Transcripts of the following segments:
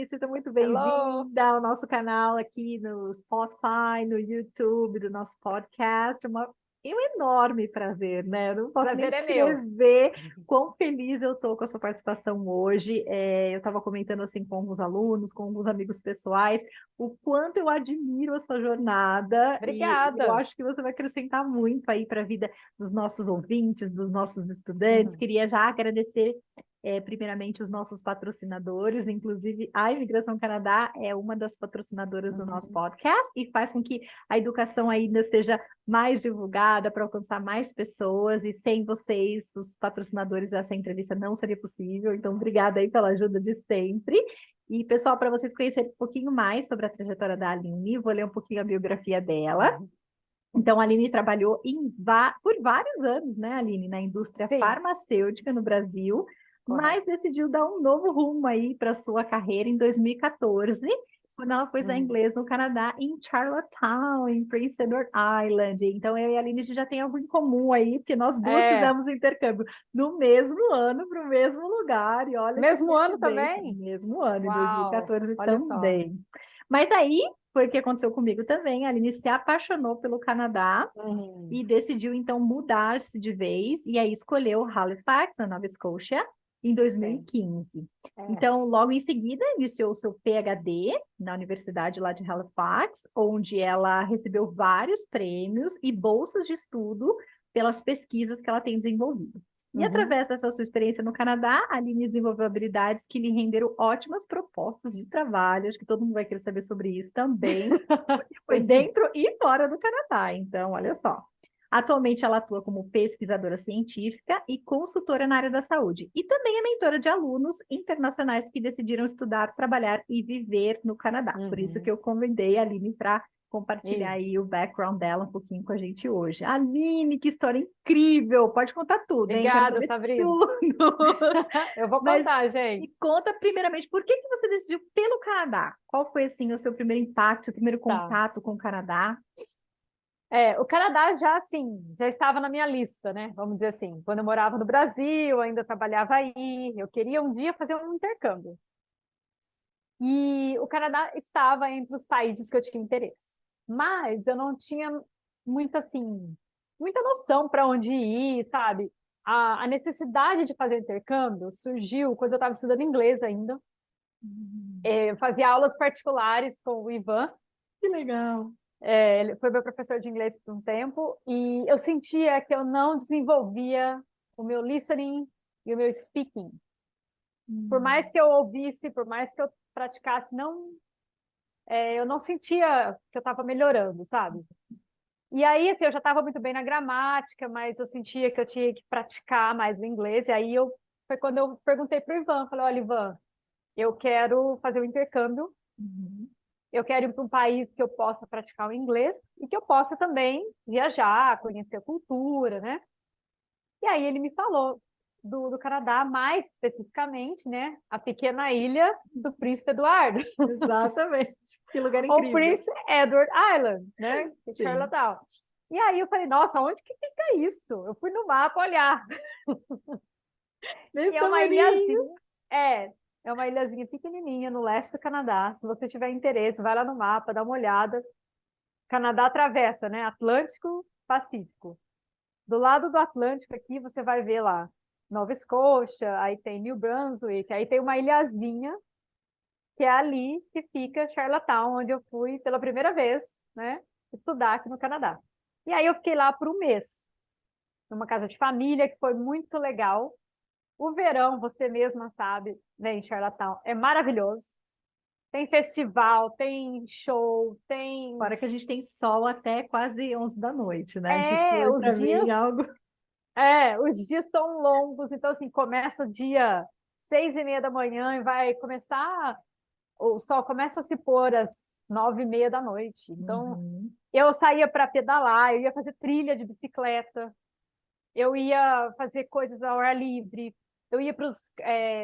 Aline, seja muito Hello! bem-vinda ao nosso canal aqui no Spotify, no YouTube, do nosso podcast. É um enorme prazer, né? Eu não posso nem Prazer é meu. descrever quão feliz eu estou com a sua participação hoje. Eu estava comentando assim com alguns alunos, com alguns amigos pessoais, o quanto eu admiro a sua jornada e eu Obrigada. acho que você vai acrescentar muito aí para a vida dos nossos ouvintes, dos nossos estudantes. Queria já agradecer primeiramente os nossos patrocinadores, inclusive a Imigração Canadá é uma das patrocinadoras do nosso podcast e faz com que a educação ainda seja mais divulgada para alcançar mais pessoas, e sem vocês, os patrocinadores, essa entrevista não seria possível. Então, obrigada aí pela ajuda de sempre. E, pessoal, para vocês conhecerem um pouquinho mais sobre a trajetória da Aline, vou ler um pouquinho a biografia dela. Então, a Aline trabalhou por vários anos, né, Aline, na indústria Sim, farmacêutica no Brasil, mas correto. decidiu dar um novo rumo aí para sua carreira em 2014, quando ela foi estudar Uhum. inglês no Canadá, em Charlottetown, em Prince Edward Island. Então, eu e a Aline a gente já tem algo em comum aí, porque nós duas É, fizemos intercâmbio no mesmo ano, para o mesmo lugar, e olha que mesmo ano coincidência, também? mesmo ano, em Uau, 2014 olha só. também. Mas aí foi o que aconteceu comigo também. A Aline se apaixonou pelo Canadá Uhum. e decidiu então mudar-se de vez, e aí escolheu Halifax, na Nova Escócia, em Sim. 2015. É. Então, logo em seguida, iniciou seu PhD na Universidade lá de Halifax, onde ela recebeu vários prêmios e bolsas de estudo pelas pesquisas que ela tem desenvolvido. E Uhum. através dessa sua experiência no Canadá, a Aline desenvolveu habilidades que lhe renderam ótimas propostas de trabalho. Acho que todo mundo vai querer saber sobre isso também, porque foi Sim. dentro e fora do Canadá. Então, olha só. Atualmente, ela atua como pesquisadora científica e consultora na área da saúde. E também é mentora de alunos internacionais que decidiram estudar, trabalhar e viver no Canadá. Por isso que Uhum. eu convidei a Aline para compartilhar Isso. aí o background dela um pouquinho com a gente hoje. Aline, que história incrível! Pode contar tudo, hein? Quero Obrigada, saber Sabrina. tudo. Eu vou Mas contar, me gente. conta primeiramente, por que que você decidiu pelo Canadá? Qual foi assim o seu primeiro impacto, seu primeiro Tá. contato com o Canadá? O Canadá já, assim, já estava na minha lista, né? Vamos dizer assim. Quando eu morava no Brasil, ainda trabalhava aí. Eu queria um dia fazer um intercâmbio. E o Canadá estava entre os países que eu tinha interesse. Mas eu não tinha muita, assim, muita noção para onde ir, sabe? A necessidade de fazer intercâmbio surgiu quando eu estava estudando inglês ainda. Eu fazia aulas particulares com o Ivan. Que legal. Ele foi meu professor de inglês por um tempo. E eu sentia que eu não desenvolvia o meu listening e o meu speaking. Por mais que eu ouvisse, por mais que eu praticasse, eu não sentia que eu estava melhorando, sabe? E aí, assim, eu já estava muito bem na gramática, mas eu sentia que eu tinha que praticar mais o inglês. E aí foi quando eu perguntei para o Ivan, falei, olha, Ivan, eu quero fazer um intercâmbio, Uhum. eu quero ir para um país que eu possa praticar o inglês e que eu possa também viajar, conhecer a cultura, né? E aí ele me falou do Canadá, mais especificamente, né? A pequena ilha do Príncipe Eduardo. Exatamente. Que lugar Ou incrível. Prince Edward Island, né? De Sim. Charlottetown. E aí eu falei, nossa, onde que fica isso? Eu fui no mapa olhar. E Nesse é uma tamanhinho. ilhazinha, é, é uma ilhazinha pequenininha no leste do Canadá. Se você tiver interesse, vai lá no mapa, dá uma olhada. Canadá atravessa, né? Atlântico, Pacífico. Do lado do Atlântico aqui, você vai ver lá Nova Escócia, aí tem New Brunswick, aí tem uma ilhazinha que é ali que fica Charlottetown, onde eu fui pela primeira vez, né, estudar aqui no Canadá. E aí eu fiquei lá por um mês, numa casa de família, que foi muito legal. O verão, você mesma sabe, né, em Charlottetown, é maravilhoso. Tem festival, tem show, tem... Fora que a gente tem sol até quase 11 da noite, né? Que É, foi os também dias... algo. Os dias estão longos, então assim, começa o dia 6:30 da manhã e vai começar o sol começa a se pôr às 9:30 da noite. Então, Uhum. eu saía para pedalar, eu ia fazer trilha de bicicleta, eu ia fazer coisas ao ar livre, eu ia para os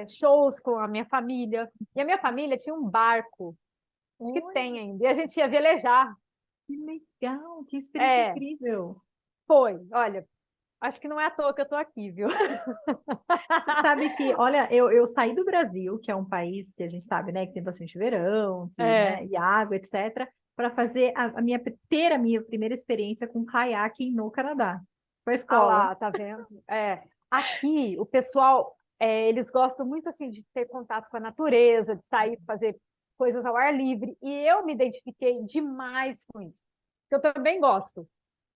shows com a minha família. E a minha família tinha um barco, acho que Olha, tem ainda, e a gente ia velejar. que legal, que experiência É, incrível. foi, olha. Acho que não é à toa que eu tô aqui, viu? Sabe que, olha, eu saí do Brasil, que é um país que a gente sabe, né, que tem bastante verão, que, É, né, e água, etc., para fazer ter a minha primeira experiência com caiaque no Canadá, com a ah escola. lá, tá vendo? É, aqui o pessoal, eles gostam muito assim de ter contato com a natureza, de sair, fazer coisas ao ar livre, e eu me identifiquei demais com isso. Eu também gosto.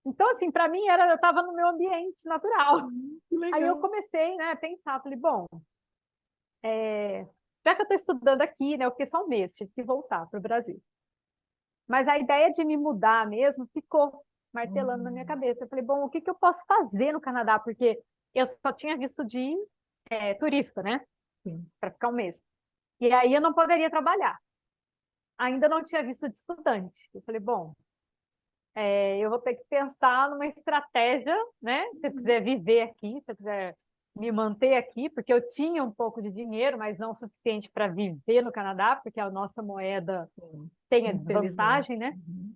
Então, assim, para mim era, eu estava no meu ambiente natural. Que Aí eu legal. comecei, né, a pensar, falei, bom, já que eu estou estudando aqui, né, eu fiquei só um mês, tive que voltar para o Brasil. Mas a ideia de me mudar mesmo ficou martelando na minha Uhum. cabeça. Eu falei, bom, o que que eu posso fazer no Canadá? Porque eu só tinha visto de turista, né, Sim. para ficar um mês. E aí eu não poderia trabalhar. Ainda não tinha visto de estudante. Eu falei, bom, eu vou ter que pensar numa estratégia, né? Se eu quiser viver aqui, se eu quiser me manter aqui, porque eu tinha um pouco de dinheiro, mas não o suficiente para viver no Canadá, porque a nossa moeda Sim. tem a Infelizmente. desvantagem, né? Uhum.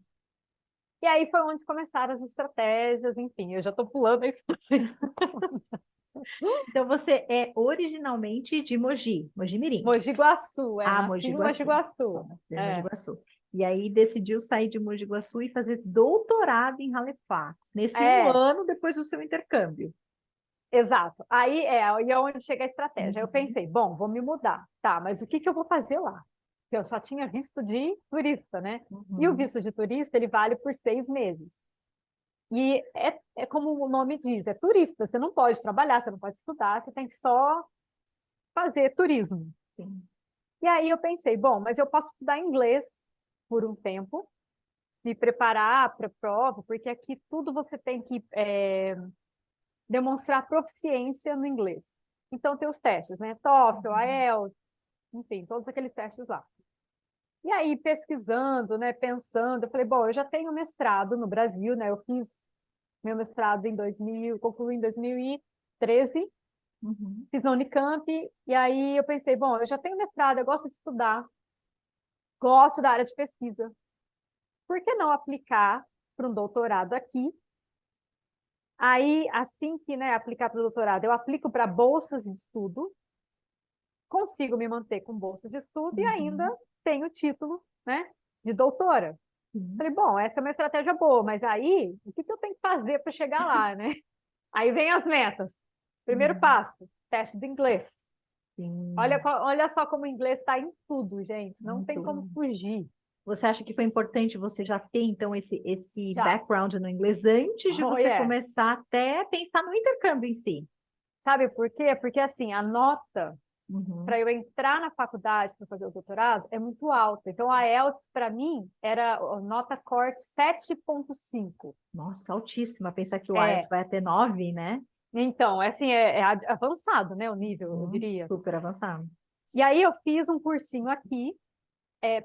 E aí foi onde começaram as estratégias, enfim, eu já estou pulando a história. Então, você é originalmente de Mogi, Mogi-mirim. Mogi Guaçu, Ah, nasci Mogi em Mogi Guaçu. Guaçu. Bom, de Mogi É, Guaçu. E aí decidiu sair de Mogi Guaçu e fazer doutorado em Halifax, nesse um é, ano depois do seu intercâmbio. exato. Aí é onde chega a estratégia. Eu Uhum. pensei, bom, vou me mudar. Tá, mas o que que eu vou fazer lá? Porque eu só tinha visto de turista, né? E o Uhum. visto de turista, ele vale por 6 meses. E é como o nome diz, é turista. Você não pode trabalhar, você não pode estudar, você tem que só fazer turismo. Sim. E aí eu pensei, bom, mas eu posso estudar inglês por um tempo, me preparar para a prova, porque aqui tudo você tem que demonstrar proficiência no inglês. Então tem os testes, né? TOEFL, Uhum. IELTS, enfim, todos aqueles testes lá. E aí, pesquisando, né, pensando, eu falei, bom, eu já tenho mestrado no Brasil, né? Eu fiz meu mestrado em 2000, concluí em 2013, Uhum. fiz na Unicamp, e aí eu pensei, bom, eu já tenho mestrado, eu gosto de estudar, gosto da área de pesquisa. Por que não aplicar para um doutorado aqui? Aí, assim que, né, aplicar para o doutorado, eu aplico para bolsas de estudo, consigo me manter com bolsa de estudo e ainda Uhum. tenho o título, né, de doutora. Sim. Falei, bom, essa é uma estratégia boa, mas aí, o que que eu tenho que fazer para chegar lá, né? Aí vem as metas. Primeiro Uhum. passo, teste de inglês. Olha, Sim. olha só como o inglês está em tudo, gente. Não tem Muito. como fugir. Você acha que foi importante você já ter, então, esse Já. background no inglês antes de Oh, você yeah. começar até pensar no intercâmbio em si? Sabe por quê? Porque, assim, a nota para Uhum. eu entrar na faculdade para fazer o doutorado é muito alta. Então, a IELTS, para mim, era a nota corte 7,5. Nossa, altíssima. Pensar que o IELTS É, vai até 9, né? então, assim, avançado, né, o nível, eu diria. Super avançado. E aí eu fiz um cursinho aqui,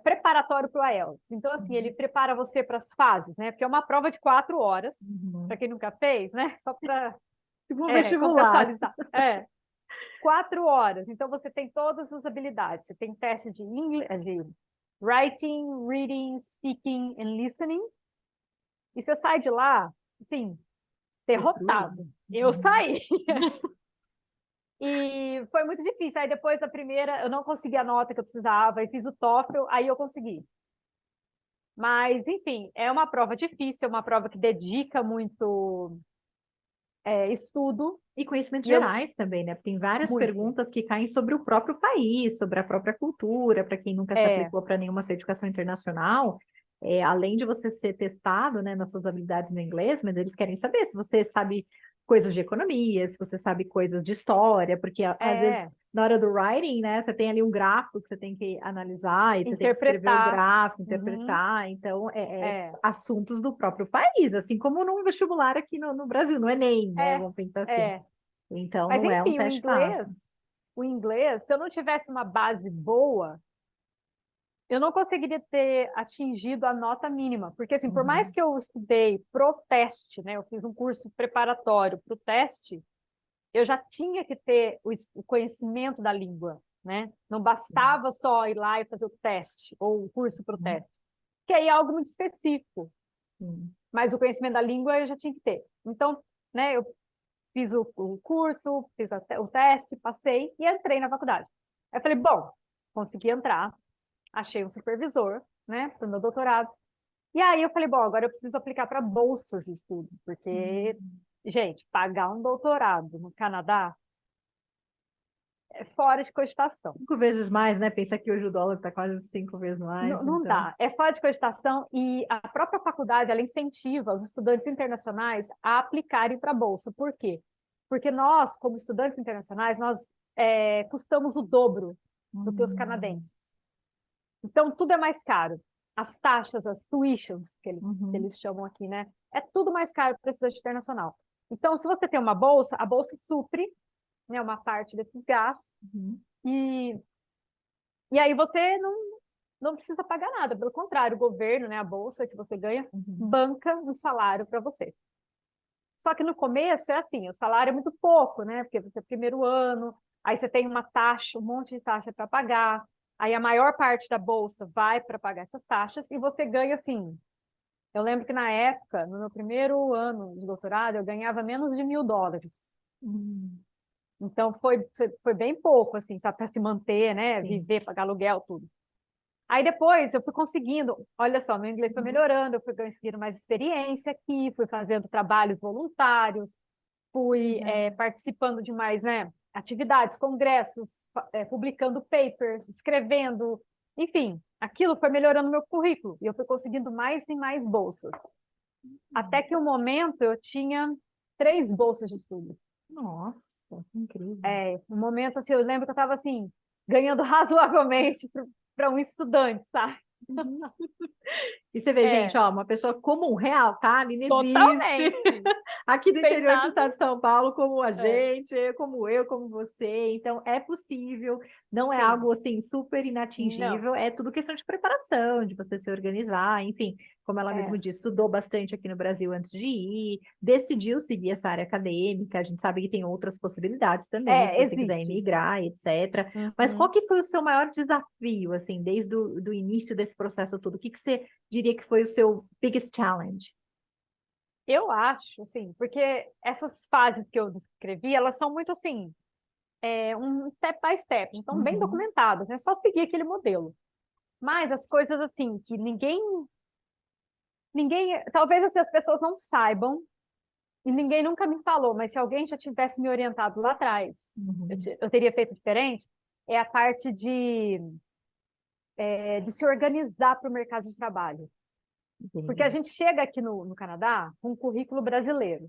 preparatório para o IELTS. Então, assim, ele Uhum. prepara você para as fases, né? Porque é uma prova de 4 horas, para Uhum. quem nunca fez, né? Só para Tipo um vestibular. contextualizar. 4 horas. Então, você tem todas as habilidades. Você tem teste de, de writing, reading, speaking and listening. E você sai de lá, assim, Destruído. derrotado. Eu Uhum. saí. E foi muito difícil. Aí depois da primeira, eu não consegui a nota que eu precisava, e fiz o TOEFL, aí eu consegui. Mas, enfim, é uma prova difícil, é uma prova que dedica muito estudo, E conhecimentos e eu, gerais também, né? Tem várias muito. perguntas que caem sobre o próprio país, sobre a própria cultura, para quem nunca se É, aplicou para nenhuma certificação internacional, além de você ser testado, né, nas suas habilidades no inglês, mas eles querem saber se você sabe coisas de economia, se você sabe coisas de história, porque às vezes é, na hora do writing, né, você tem ali um gráfico que você tem que analisar e você tem que escrever o interpretar. gráfico, Uhum, interpretar, então é, assuntos do próprio país, assim como num vestibular aqui no Brasil, no Enem, né, é, vamos pensar assim. é. Então, Mas, não é um enfim, teste fácil. o inglês, se eu não tivesse uma base boa, eu não conseguiria ter atingido a nota mínima, porque assim, por mais Uhum, que eu estudei pro teste, né, eu fiz um curso preparatório para o teste, eu já tinha que ter o conhecimento da língua, né? Não bastava só ir lá e fazer o teste ou o curso para o uhum, teste, que aí é algo muito específico, uhum. mas o conhecimento da língua eu já tinha que ter. Então, né, eu fiz o curso, fiz o teste, passei e entrei na faculdade. Aí eu falei, bom, consegui entrar, achei um supervisor, né, para o meu doutorado. E aí eu falei, bom, agora eu preciso aplicar para bolsas de estudo, porque, gente, pagar um doutorado no Canadá é fora de cogitação. 5 vezes mais, né? Pensa que hoje o dólar está quase 5 vezes Não, mais, não então. dá, é fora de cogitação e a própria faculdade, ela incentiva os estudantes internacionais a aplicarem para a bolsa. Por quê? Porque nós, como estudantes internacionais, nós custamos o dobro do que os canadenses. Então, tudo é mais caro. As taxas, as tuitions, que eles chamam aqui, né? É tudo mais caro para o estudante internacional. Então, se você tem uma bolsa, a bolsa supre, né, uma parte desses gastos, e aí você não precisa pagar nada. Pelo contrário, o governo, né, a bolsa que você ganha, banca um salário para você. Só que no começo é assim, o salário é muito pouco, né? Porque você é primeiro ano, aí você tem uma taxa, um monte de taxa para pagar, aí a maior parte da bolsa vai para pagar essas taxas, e você ganha assim. Eu lembro que na época, no meu primeiro ano de doutorado, eu ganhava menos de $1.000. Então foi bem pouco, assim, sabe, para se manter, né? Sim. Viver, pagar aluguel, tudo. Aí depois eu fui conseguindo, olha só, meu inglês foi melhorando, eu fui conseguindo mais experiência aqui, fui fazendo trabalhos voluntários, fui participando de mais, né, atividades, congressos, publicando papers, escrevendo, enfim, aquilo foi melhorando meu currículo e eu fui conseguindo mais e mais bolsas. Até que um momento eu tinha 3 bolsas de estudo. Nossa, incrível. Um momento assim, eu lembro que eu estava assim, ganhando razoavelmente para um estudante, sabe? E você vê, gente, ó, uma pessoa comum, real, tá? Ali não existe. Totalmente. Aqui do Fez interior do nada. estado de São Paulo, como a gente, como eu, como você. Então, é possível, não é Sim. algo assim super Não. inatingível, é tudo questão de preparação, de você se organizar, enfim, como ela mesma disse, estudou bastante aqui no Brasil antes de ir, decidiu seguir essa área acadêmica, a gente sabe que tem outras possibilidades também, se você quiser Existe. emigrar, etc. Mas qual que foi o seu maior desafio, assim, desde o do início desse processo todo? O que que você diria que foi o seu biggest challenge? Eu acho, assim, porque essas fases que eu descrevi, elas são muito assim, um step by step, então bem documentadas, é só seguir aquele modelo. Mas as coisas assim, que talvez assim, as pessoas não saibam, e ninguém nunca me falou, mas se alguém já tivesse me orientado lá atrás, eu teria feito diferente, é a parte de se organizar para o mercado de trabalho. Porque a gente chega aqui no Canadá com um currículo brasileiro.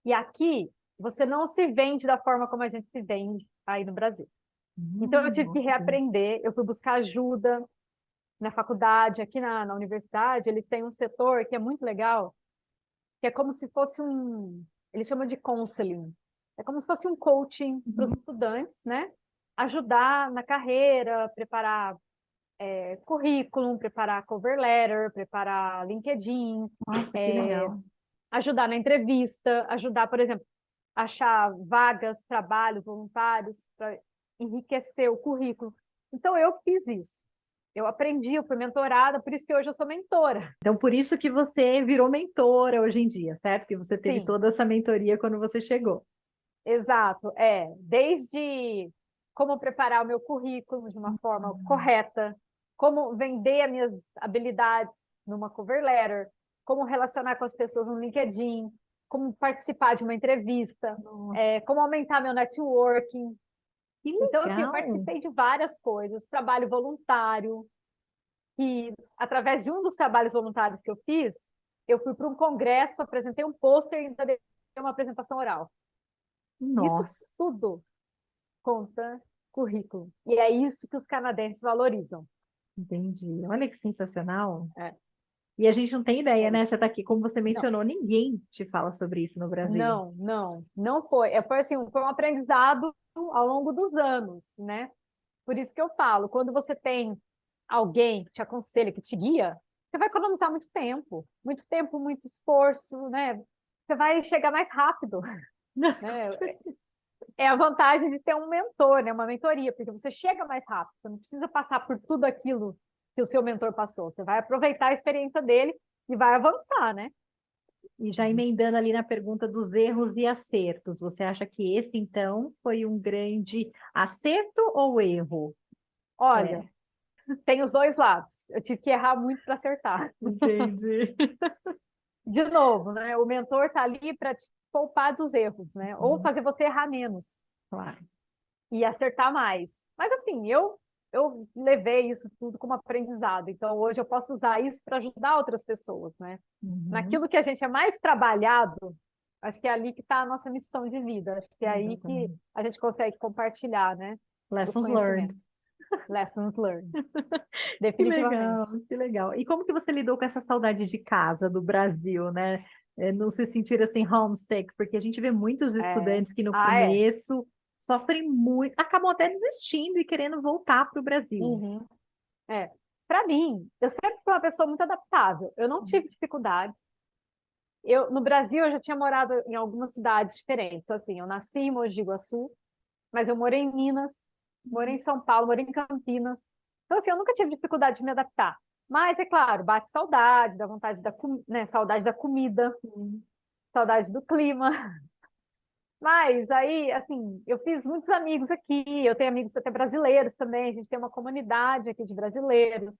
E aqui você não se vende da forma como a gente se vende aí no Brasil. Então eu tive que reaprender, eu fui buscar ajuda na faculdade, aqui na universidade, eles têm um setor que é muito legal, que é como se fosse eles chamam de counseling. É como se fosse um coaching para os estudantes, né? Ajudar na carreira, preparar currículo, preparar cover letter, preparar LinkedIn, Nossa, que legal. ajudar na entrevista, ajudar, por exemplo, achar vagas, trabalhos voluntários para enriquecer o currículo. Então, eu fiz isso. Eu aprendi, eu fui mentorada, por isso que hoje eu sou mentora. Então, por isso que você virou mentora hoje em dia, certo? Que você teve Sim. toda essa mentoria quando você chegou. Exato, desde como preparar o meu currículo de uma forma correta, como vender as minhas habilidades numa cover letter, como relacionar com as pessoas no LinkedIn, como participar de uma entrevista, como aumentar meu networking. Que Então, assim, eu legal! participei de várias coisas, trabalho voluntário, e através de um dos trabalhos voluntários que eu fiz, eu fui para um congresso, apresentei um pôster e ainda dei uma apresentação oral. Isso Nossa, tudo conta currículo. E é isso que os canadenses valorizam. entendi. Olha que sensacional. É. E a gente não tem ideia, né? É. Você está aqui, como você Não, mencionou, ninguém te fala sobre isso no Brasil. não foi. Foi assim, foi um aprendizado ao longo dos anos, né? Por isso que eu falo, quando você tem alguém que te aconselha, que te guia, você vai economizar muito tempo, muito esforço, né? Você vai chegar mais rápido, né? É a vantagem de ter um mentor, né? Uma mentoria, porque você chega mais rápido, você não precisa passar por tudo aquilo que o seu mentor passou. Você vai aproveitar a experiência dele e vai avançar, né? E já emendando ali na pergunta dos erros e acertos, você acha que esse, então, foi um grande acerto ou erro? Olha, É, tem os dois lados. Eu tive que errar muito para acertar. entendi. De novo, né? O mentor está ali para te poupar dos erros, né? Ou Uhum, fazer você errar menos claro. e acertar mais. Mas assim, eu levei isso tudo como aprendizado. Então hoje eu posso usar isso para ajudar outras pessoas, né? Uhum, Naquilo que a gente é mais trabalhado, acho que é ali que está a nossa missão de vida. Acho que é aí que exatamente. a gente consegue compartilhar, né? Os Lessons learned. conhecimentos. Lessons learned. Que Definitivamente. legal, que legal. E como que você lidou com essa saudade de casa, do Brasil, né? Não se sentir assim homesick, porque a gente vê muitos É. estudantes que no Ah, é. começo sofrem muito, acabam até desistindo e querendo voltar para o Brasil. Uhum. É. Para mim, eu sempre fui uma pessoa muito adaptável. Eu não tive dificuldades. No Brasil, eu já tinha morado em algumas cidades diferentes. Então, assim, eu nasci em Mogi Guaçu, mas eu morei em Minas, morei em São Paulo, morei em Campinas. Então, assim, eu nunca tive dificuldade de me adaptar. Mas, é claro, bate saudade, dá vontade né, saudade da comida, saudade do clima. Mas aí, assim, eu fiz muitos amigos aqui, eu tenho amigos até brasileiros também, a gente tem uma comunidade aqui de brasileiros,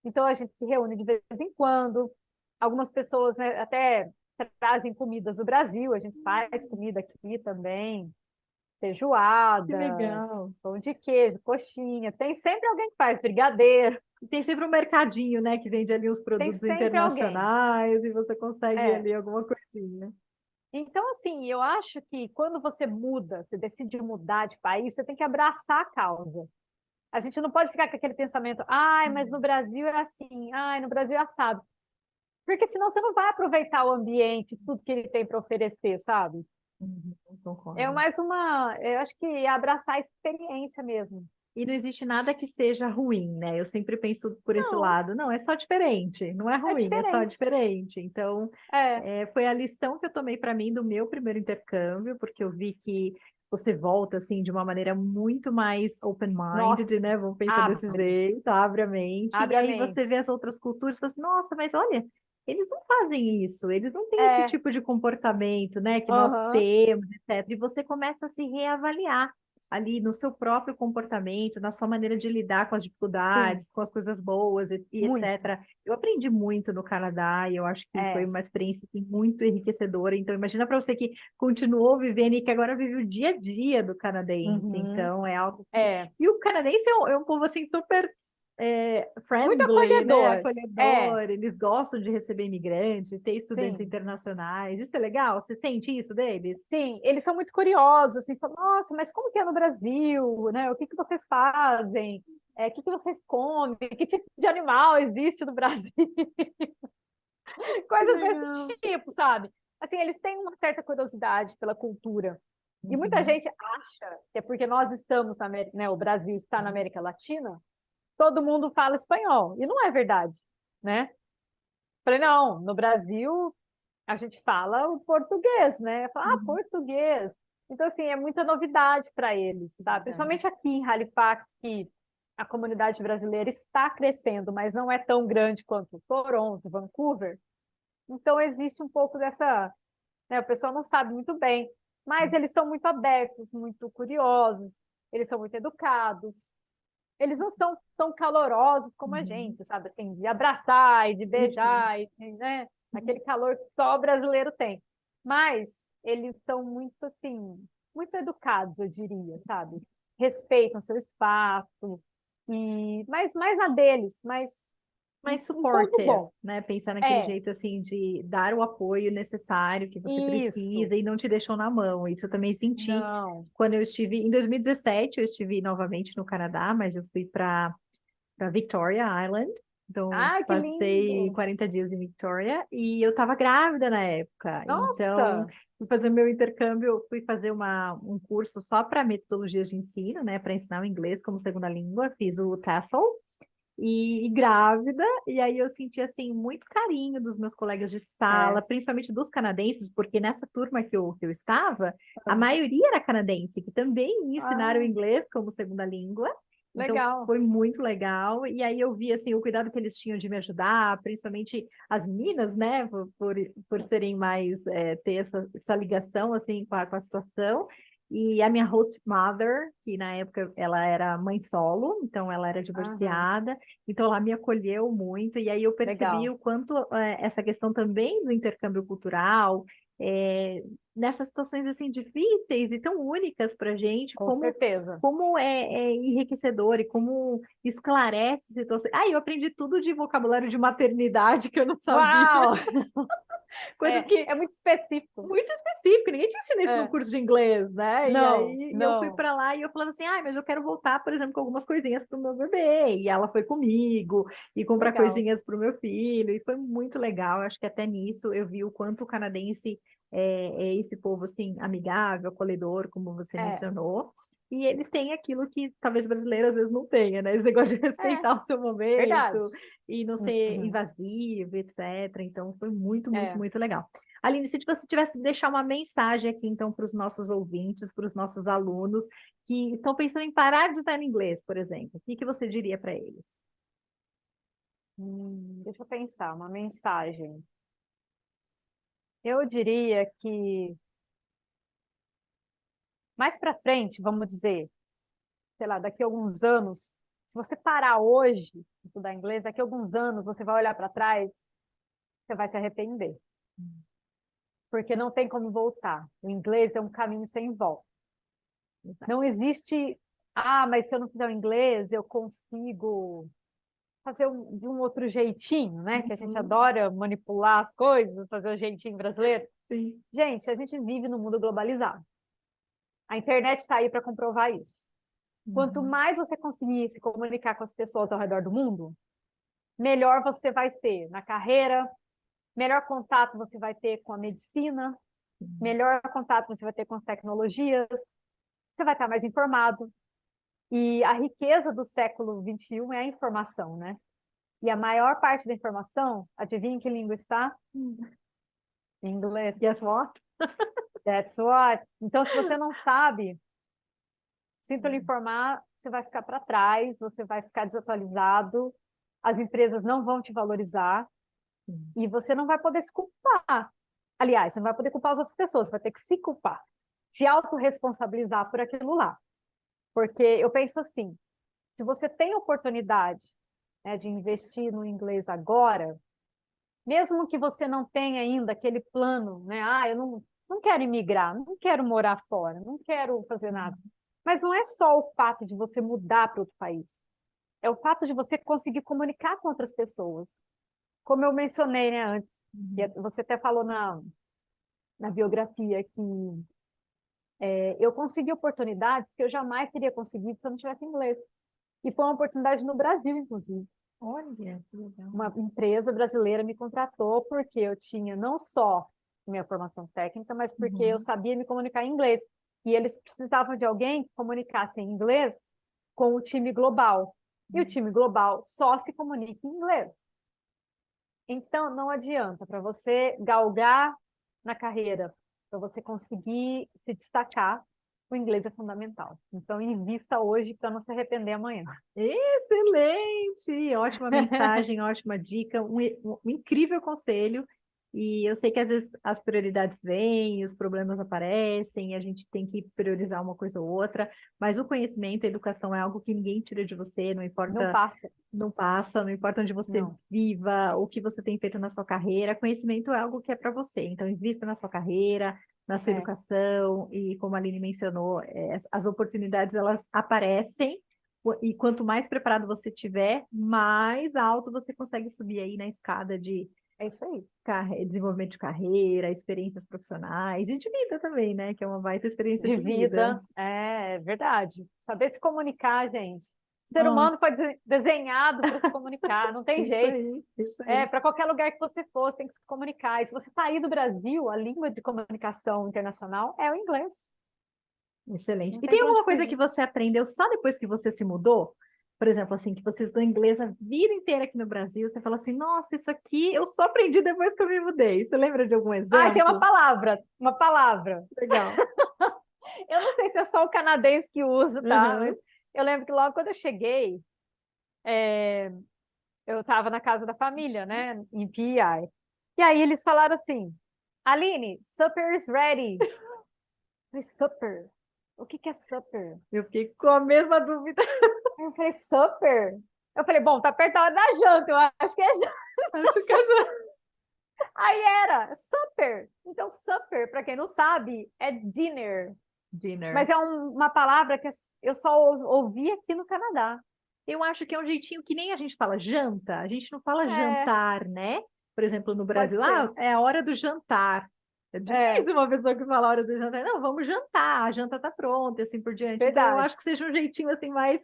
então a gente se reúne de vez em quando. Algumas pessoas, né, até trazem comidas do Brasil, a gente faz comida aqui também, Que feijoada, legal. pão de queijo, coxinha, tem sempre alguém que faz brigadeiro, E tem sempre um mercadinho, né, que vende ali os tem produtos sempre alguém. internacionais e você consegue É. ali alguma coisinha. Então, assim, eu acho que quando você muda, você decide mudar de país, você tem que abraçar a causa. A gente não pode ficar com aquele pensamento, ai, mas no Brasil é assim, ai, no Brasil é assado. Porque senão você não vai aproveitar o ambiente, tudo que ele tem para oferecer, sabe? Uhum, É concordo. mais eu acho que é abraçar a experiência mesmo. E não existe nada que seja ruim, né? Eu sempre penso por esse Não, lado. Não, é só diferente. Não é é ruim, é só diferente. diferente. Então, É, foi a lição que eu tomei para mim do meu primeiro intercâmbio, porque eu vi que você volta assim de uma maneira muito mais open-minded, nossa, né? Vamos pensar desse abre, jeito, abre a mente. E abre a aí você vê mente. as outras culturas e fala assim, nossa, mas olha, eles não fazem isso, eles não têm esse É, tipo de comportamento, né, que nós aham, temos, etc. E você começa a se reavaliar ali no seu próprio comportamento, na sua maneira de lidar com as sim, dificuldades, com as coisas boas e muito. etc. Eu aprendi muito no Canadá e eu acho que foi É, uma experiência assim, muito enriquecedora. Então, imagina para você que continuou vivendo e que agora vive o dia a dia do canadense. uhum, Então, é algo que. é, E o canadense é um povo assim super muito friendly, né? acolhedor. É, Acolhedor. Eles gostam de receber imigrantes, de ter estudantes sim. internacionais. Isso é legal? Você sente isso deles? Sim, eles são muito curiosos, assim, falam, nossa, mas como que é no Brasil, né? O que que vocês fazem? O que que vocês comem? Que tipo de animal existe no Brasil? Que Coisas desse legal. tipo, sabe? Assim, eles têm uma certa curiosidade pela cultura. E muita Uhum. gente acha que é porque nós estamos na América, né? O Brasil está na América Latina, todo mundo fala espanhol. E não é verdade, né? Falei, não, no Brasil a gente fala o português, né? Fala, ah, Uhum. português. Então, assim, é muita novidade para eles, sabe? Verdade. Principalmente aqui em Halifax, que a comunidade brasileira está crescendo, mas não é tão grande quanto Toronto, Vancouver. Então, existe um pouco dessa, né? O pessoal não sabe muito bem, mas eles são muito abertos, muito curiosos, eles são muito educados. Eles não são tão calorosos como a Uhum. gente, sabe? Assim, de abraçar e de Uhum. beijar, né? Aquele calor que só o brasileiro tem. Mas eles são muito, assim, muito educados, eu diria, sabe? Respeitam seu espaço, mas mais na deles, mas Mais um ponto supportive, bom. né? Pensar naquele É, jeito assim de dar o apoio necessário que você isso. precisa e não te deixam na mão. Isso eu também senti Não. quando eu estive em 2017, eu estive novamente no Canadá, mas eu fui para Victoria Island. Então, Ah, que passei lindo! 40 dias em Victoria e eu estava grávida na época. Então, Nossa! fui fazer meu intercâmbio, fui fazer um curso só para metodologias de ensino, né, para ensinar o inglês como segunda língua. Fiz o TESOL e grávida, e aí eu senti assim muito carinho dos meus colegas de sala, É. principalmente dos canadenses, porque nessa turma que eu estava, a maioria era canadense, que também ensinaram Ah, inglês como segunda língua, Então, Legal. foi muito legal. E aí eu vi, assim, o cuidado que eles tinham de me ajudar, principalmente as meninas, né? Por serem mais, ter essa ligação, assim, com a situação. E a minha host mother, que na época ela era mãe solo, então ela era Aham, divorciada, então ela me acolheu muito. E aí eu percebi legal. o quanto essa questão também do intercâmbio cultural, é, nessas situações, assim, difíceis e tão únicas para gente, Com certeza. como é enriquecedor e como esclarece situações. Ah, eu aprendi tudo de vocabulário de maternidade que eu não sabia, Uau! coisas que É muito específico. muito específico, ninguém te ensina isso no É. curso de inglês, né? E Não, aí eu fui não. para lá e eu falava assim, ah, mas eu quero voltar, por exemplo, com algumas coisinhas para o meu bebê. E ela foi comigo e comprar Legal. coisinhas para o meu filho e foi muito legal. Acho que até nisso eu vi o quanto o canadense é esse povo assim amigável, acolhedor, como você É, mencionou. E eles têm aquilo que talvez o brasileiro às vezes não tenha, né? Esse negócio de é, respeitar o seu verdade. momento e não ser Uhum. invasivo, etc. Então foi muito, muito, É. muito legal. Aline, se você tivesse que deixar uma mensagem aqui, então, para os nossos ouvintes, para os nossos alunos que estão pensando em parar de estudar inglês, por exemplo, o que que você diria para eles? Deixa eu pensar, uma mensagem. Eu diria que mais para frente, vamos dizer, sei lá, daqui a alguns anos, se você parar hoje de estudar inglês, daqui a alguns anos você vai olhar para trás, você vai se arrepender, porque não tem como voltar. O inglês é um caminho sem volta. Não existe, ah, mas se eu não fizer o inglês, eu consigo fazer de um outro jeitinho, né? Que a gente Uhum, adora manipular as coisas, fazer o jeitinho brasileiro. sim. Gente, a gente vive num mundo globalizado. A internet está aí para comprovar isso. Quanto Uhum, mais você conseguir se comunicar com as pessoas ao redor do mundo, melhor você vai ser na carreira, melhor contato você vai ter com a medicina, sim. melhor contato você vai ter com as tecnologias, você vai estar mais informado. E a riqueza do século XXI é a informação, né? E a maior parte da informação, adivinha em que língua está? Em inglês. Guess what? That's what. Então, se você não sabe, sinto lhe informar, você vai ficar para trás, você vai ficar desatualizado, as empresas não vão te valorizar Sim. e você não vai poder se culpar. Aliás, você não vai poder culpar as outras pessoas, você vai ter que se culpar, se autorresponsabilizar por aquilo lá. Porque eu penso assim, se você tem oportunidade, né, de investir no inglês agora, mesmo que você não tenha ainda aquele plano, né? Ah, eu não quero imigrar, não quero morar fora, não quero fazer nada. Mas não é só o fato de você mudar para outro país, é o fato de você conseguir comunicar com outras pessoas. Como eu mencionei, né, antes, e Uhum, você até falou na biografia que eu consegui oportunidades que eu jamais teria conseguido se eu não tivesse inglês. E foi uma oportunidade no Brasil, inclusive. olha, que legal. Uma empresa brasileira me contratou porque eu tinha não só minha formação técnica, mas porque eu Uhum, sabia me comunicar em inglês. E eles precisavam de alguém que comunicasse em inglês com o time global. E o time global só se comunica em inglês. Então, não adianta para você galgar na carreira, para você conseguir se destacar, o inglês é fundamental. Então, invista hoje para não se arrepender amanhã. excelente! Ótima mensagem, ótima dica, um incrível conselho. E eu sei que às vezes as prioridades vêm, os problemas aparecem, e a gente tem que priorizar uma coisa ou outra, mas o conhecimento, a educação é algo que ninguém tira de você, não Não importa, passa, não passa, não importa onde você não. viva, o que você tem feito na sua carreira, conhecimento é algo que é para você. Então, invista na sua carreira, na sua É, educação, e como a Aline mencionou, as oportunidades elas aparecem e quanto mais preparado você tiver, mais alto você consegue subir aí na escada de é isso aí. desenvolvimento de carreira, experiências profissionais e de vida também, né? Que é uma baita experiência De de vida. vida, é verdade. Saber se comunicar, gente. O ser Nossa, humano foi desenhado para se comunicar, não tem isso jeito. aí, isso É, aí. para qualquer lugar que você for, você tem que se comunicar. E se você sair do Brasil, a língua de comunicação internacional é o inglês. Excelente. Não E tem tem para onde alguma coisa que fugir. você aprendeu só depois que você se mudou? Por exemplo, assim, que você estudou inglês a vida inteira aqui no Brasil, você fala assim, nossa, isso aqui eu só aprendi depois que eu me mudei. Você lembra de algum Ah, tem uma exemplo? palavra, uma palavra. Legal. Eu não sei se é só o canadense que usa, tá? Uhum. Eu lembro que logo quando eu cheguei, eu estava na casa da família, né, em PEI. E aí eles falaram assim, Aline, supper is ready. Eu falei, supper? O que que é supper? Eu fiquei com a mesma dúvida. Aí eu falei, supper? Eu falei, bom, tá perto da hora da janta, eu acho que é janta. Acho que eu já... Aí era supper. Então, supper, para quem não sabe, é dinner. Dinner. Mas é uma palavra que eu só ouvi aqui no Canadá. Eu acho que é um jeitinho que nem a gente fala janta, a gente não fala É, jantar, né? Por exemplo, no pode Brasil, ser. é a hora do jantar. É É, difícil uma pessoa que fala a hora do jantar. Não, vamos jantar, a janta tá pronta e assim por diante. Então, eu verdade. acho que seja um jeitinho assim mais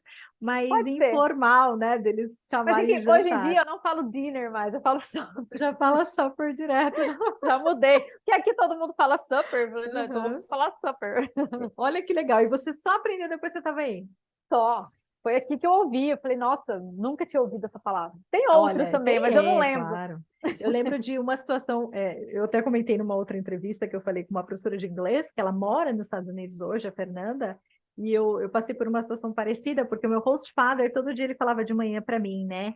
Pode ser. informal, né? Deles Mas chamarem enfim, de hoje em jantar. dia eu não falo dinner mais, eu falo supper. Já fala só por direto. Já... Já mudei. Porque aqui todo mundo fala supper. Eu falei, não, então eu Uhum. vou falar supper. Olha que legal. E você só aprendeu depois que você estava aí? Só. Foi aqui que eu ouvi. Eu falei, nossa, nunca tinha ouvido essa palavra. Tem outras Olha, também, mas eu não tem, lembro. claro. Eu lembro de uma situação, eu até comentei numa outra entrevista que eu falei com uma professora de inglês, que ela mora nos Estados Unidos hoje, a Fernanda, e eu passei por uma situação parecida, porque o meu host father, todo dia ele falava de manhã para mim, né?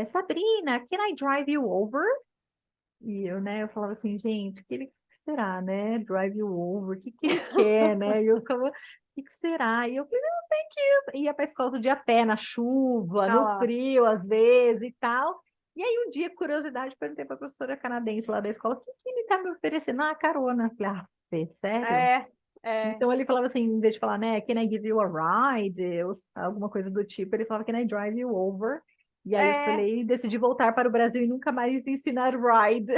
Sabrina, can I drive you over? E eu, né, eu falava assim, gente, que ele será, né? Drive you over, o que que ele quer, né? E eu ficava, o que que será? E eu falei, não, tem que ir. Ia para a escola todo dia a pé, na chuva, Ah no lá. frio, às vezes e tal. E aí um dia, curiosidade, perguntei para a professora canadense lá da escola, o que que ele tá me oferecendo? Ah, carona. Eu falei, Fê, sério? É, é, Então ele falava assim, em vez de falar, né, can I give you a ride? Ou alguma coisa do tipo, ele falava, can I drive you over? E aí eu é. falei, decidi voltar para o Brasil e nunca mais ensinar ride.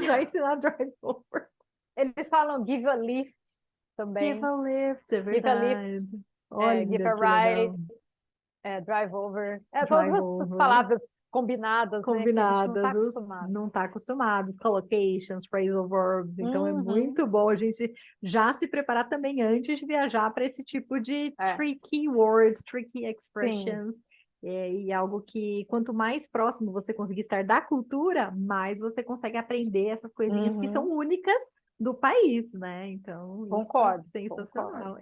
Já ensinar drive over. Eles falam give a lift Give também. a lift, é Give a lift, verdade. give Olha a que ride, legal. drive over. Todas Drive essas over. palavras combinadas, né? Que a gente não está Combinadas, acostumado. não está acostumados, collocations, phrasal verbs, então é Uhum, muito bom a gente já se preparar também antes de viajar para esse tipo de é, tricky words, tricky sim. expressions, e algo que quanto mais próximo você conseguir estar da cultura, mais você consegue aprender essas coisinhas que são Uhum, únicas do país, né? Então, isso é concordo, concordo. sensacional.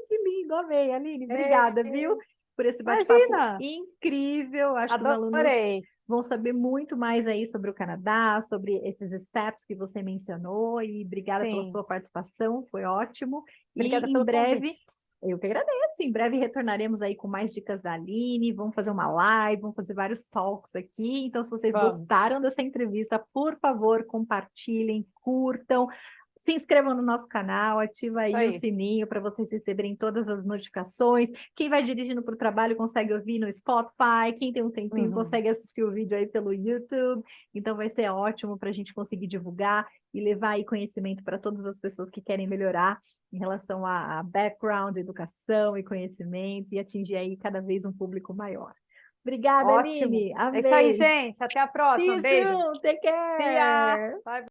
Que lindo, amei, Aline, É, obrigada, viu? Por esse bate-papo imagina, incrível. Acho que os alunos adorei. vão saber muito mais aí sobre o Canadá, sobre esses steps que você mencionou, e obrigada pela Sim, sua participação, foi ótimo. obrigada E em pelo breve, convite. eu que agradeço, em breve retornaremos aí com mais dicas da Aline, vamos fazer uma live, vamos fazer vários talks aqui. Então, se vocês Vamos. gostaram dessa entrevista, por favor, compartilhem, curtam. Se inscrevam no nosso canal, ativa Isso aí o aí. sininho para vocês receberem todas as notificações. Quem vai dirigindo para o trabalho consegue ouvir no Spotify. Quem tem um tempinho Uhum. consegue assistir o vídeo aí pelo YouTube. Então vai ser ótimo para a gente conseguir divulgar e levar aí conhecimento para todas as pessoas que querem melhorar em relação a background, educação e conhecimento e atingir aí cada vez um público maior. Obrigada, Ótimo. Aline. É isso aí, Amei. gente. Até a See próxima. you Beijo. soon. Take See ya. care. Bye.